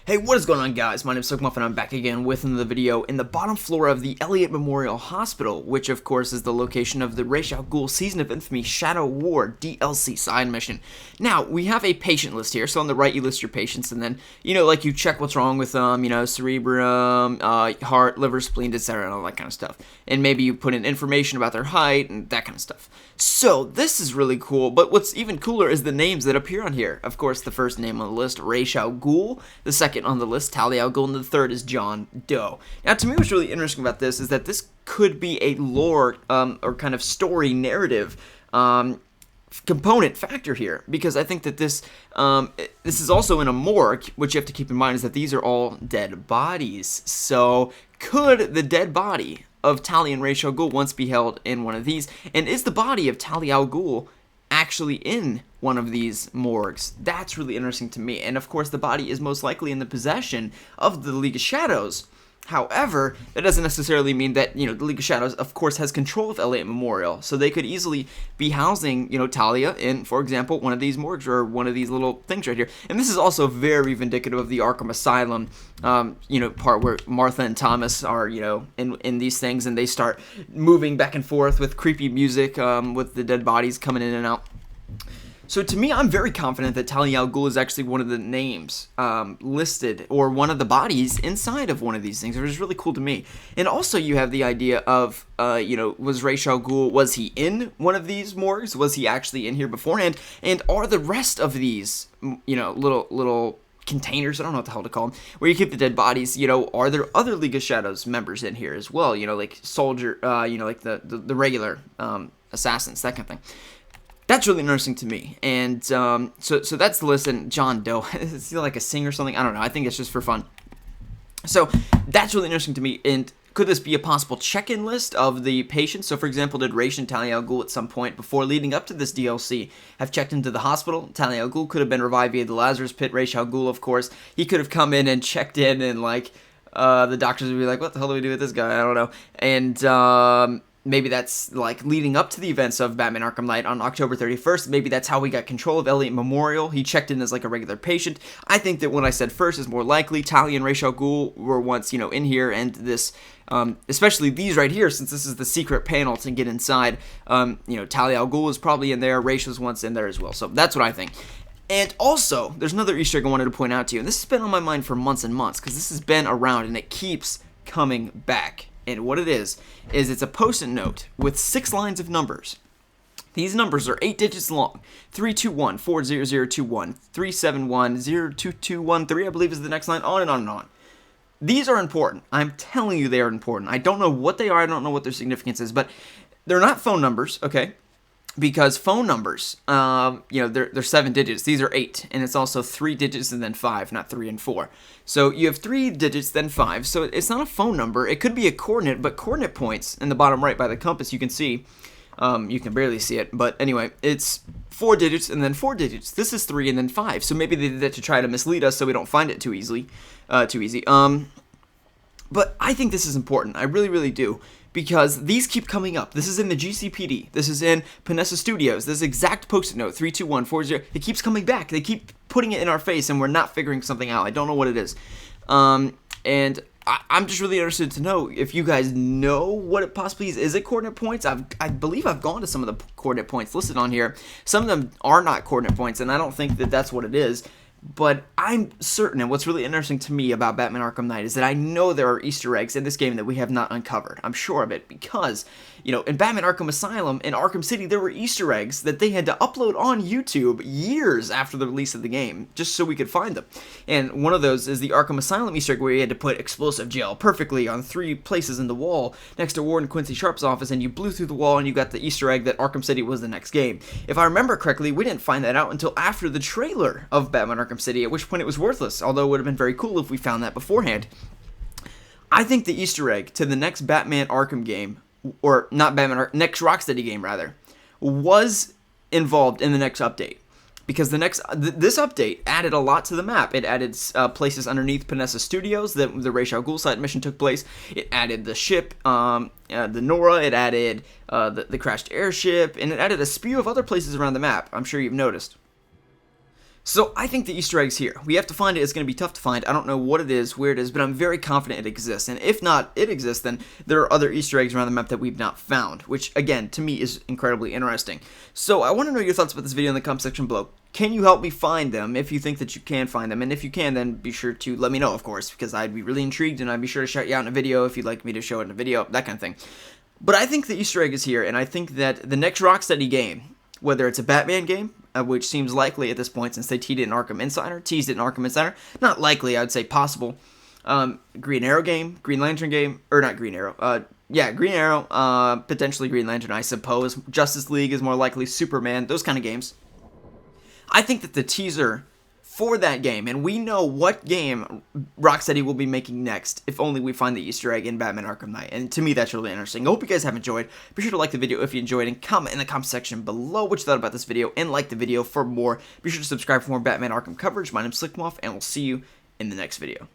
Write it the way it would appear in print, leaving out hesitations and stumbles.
Hey, what is going on, guys? My name is Slcmof and I'm back again with another video in the bottom floor of the Elliott Memorial Hospital, which of course is the location of the Talia Al Ghul Season of Infamy Shadow War DLC side mission. Now, we have a patient list here, so on the right you list your patients, and then, like you check what's wrong with them, cerebrum, heart, liver, spleen, etc., and all that kind of stuff. And maybe you put in information about their height and that kind of stuff. So, this is really cool, but what's even cooler is the names that appear on here. Of course, the first name on the list, Talia Al Ghul, the second on the list, Talia Al Ghul, and the third is John Doe. Now, to me, what's really interesting about this is that this could be a lore or kind of story narrative component factor here, because I think that this is also in a morgue, which you have to keep in mind is that these are all dead bodies. So, could the dead body of Talia and Talia Al Ghul once be held in one of these? And is the body of Talia Al Ghul actually in one of these morgues? That's really interesting to me. And of course, the body is most likely in the possession of the League of Shadows. However, that doesn't necessarily mean that, the League of Shadows, of course, has control of Elliott Memorial. So they could easily be housing, Talia in, for example, one of these morgues or one of these little things right here. And this is also very vindicative of the Arkham Asylum, part where Martha and Thomas are, in these things, and they start moving back and forth with creepy music, with the dead bodies coming in and out. So to me, I'm very confident that Talia Al Ghul is actually one of the names listed, or one of the bodies inside of one of these things, which is really cool to me. And also you have the idea of, was Talia Al Ghul, was he in one of these morgues? Was he actually in here beforehand? And are the rest of these, little containers, I don't know what the hell to call them, where you keep the dead bodies, are there other League of Shadows members in here as well? Like soldier, like the regular assassins, that kind of thing. That's really interesting to me, and so that's the list. And John Doe, is he like a singer or something? I don't know. I think it's just for fun. So that's really interesting to me. And could this be a possible check-in list of the patients? So, for example, did Raish and Talia Al Ghul at some point before leading up to this DLC have checked into the hospital? Talia Al Ghul could have been revived via the Lazarus Pit. Talia Al Ghul, of course, he could have come in and checked in, and the doctors would be like, "What the hell do we do with this guy?" I don't know. And maybe that's leading up to the events of Batman Arkham Knight on October 31st. Maybe that's how we got control of Elliott Memorial. He checked in as a regular patient. I think that what I said first is more likely. Talia and Talia Al Ghul were once, in here, and this, especially these right here, since this is the secret panel to get inside, Talia Al Ghul was probably in there. Raish was once in there as well. So that's what I think. And also, there's another Easter egg I wanted to point out to you, and this has been on my mind for months and months, because this has been around, and it keeps coming back. And what it is it's a post-it note with 6 lines of numbers. These numbers are 8 digits long. 321-40021, 371-02213, I believe is the next line, on and on and on. These are important. I'm telling you they are important. I don't know what they are. I don't know what their significance is, but they're not phone numbers, okay? Because phone numbers, they're 7 digits. These are 8, and it's also 3 digits and then 5, not 3 and 4. So you have 3 digits, then 5. So it's not a phone number. It could be a coordinate, but coordinate points in the bottom right by the compass, you can see. You can barely see it, but anyway, it's 4 digits and then 4 digits. This is 3 and then 5. So maybe they did that to try to mislead us so we don't find it too easy. But I think this is important. I really, really do. Because these keep coming up. This is in the GCPD. This is in Panessa Studios. This exact post-it note, 32140. It keeps coming back. They keep putting it in our face, and we're not figuring something out. I don't know what it is. And I'm just really interested to know if you guys know what it possibly is. Is it coordinate points? I believe I've gone to some of the coordinate points listed on here. Some of them are not coordinate points, and I don't think that that's what it is. But I'm certain, and what's really interesting to me about Batman Arkham Knight is that I know there are Easter eggs in this game that we have not uncovered. I'm sure of it because, in Batman Arkham Asylum, in Arkham City, there were Easter eggs that they had to upload on YouTube years after the release of the game, just so we could find them. And one of those is the Arkham Asylum Easter egg where you had to put explosive gel perfectly on 3 places in the wall next to Warden Quincy Sharp's office, and you blew through the wall and you got the Easter egg that Arkham City was the next game. If I remember correctly, we didn't find that out until after the trailer of Batman Arkham City, at which point it was worthless, although it would have been very cool if we found that beforehand. I think the Easter egg to the next Batman Arkham game, or not Batman, next Rocksteady game rather, was involved in the next update. Because this update added a lot to the map. It added places underneath Panessa Studios that the Talia Al Ghul side mission took place. It added the ship, the Nora. It added the crashed airship, and it added a spew of other places around the map. I'm sure you've noticed. So I think the Easter egg's here. We have to find it. It's going to be tough to find. I don't know what it is, where it is, but I'm very confident it exists. And if not, it exists, then there are other Easter eggs around the map that we've not found, which, again, to me is incredibly interesting. So I want to know your thoughts about this video in the comment section below. Can you help me find them if you think that you can find them? And if you can, then be sure to let me know, of course, because I'd be really intrigued, and I'd be sure to shout you out in a video if you'd like me to show it in a video, that kind of thing. But I think the Easter egg is here, and I think that the next Rocksteady game, whether it's a Batman game, which seems likely at this point since they teased it in Arkham Insider, not likely, I would say possible. Green Arrow game, Green Lantern game, or not Green Arrow, yeah, Green Arrow, potentially Green Lantern, I suppose. Justice League is more likely, Superman, those kind of games. I think that the teaser for that game, and we know what game Rocksteady will be making next, if only we find the Easter egg in Batman Arkham Knight, and to me that's really interesting. I hope you guys have enjoyed. Be sure to like the video if you enjoyed, and comment in the comment section below what you thought about this video, and like the video for more. Be sure to subscribe for more Batman Arkham coverage. My name's Slcmof, and we'll see you in the next video.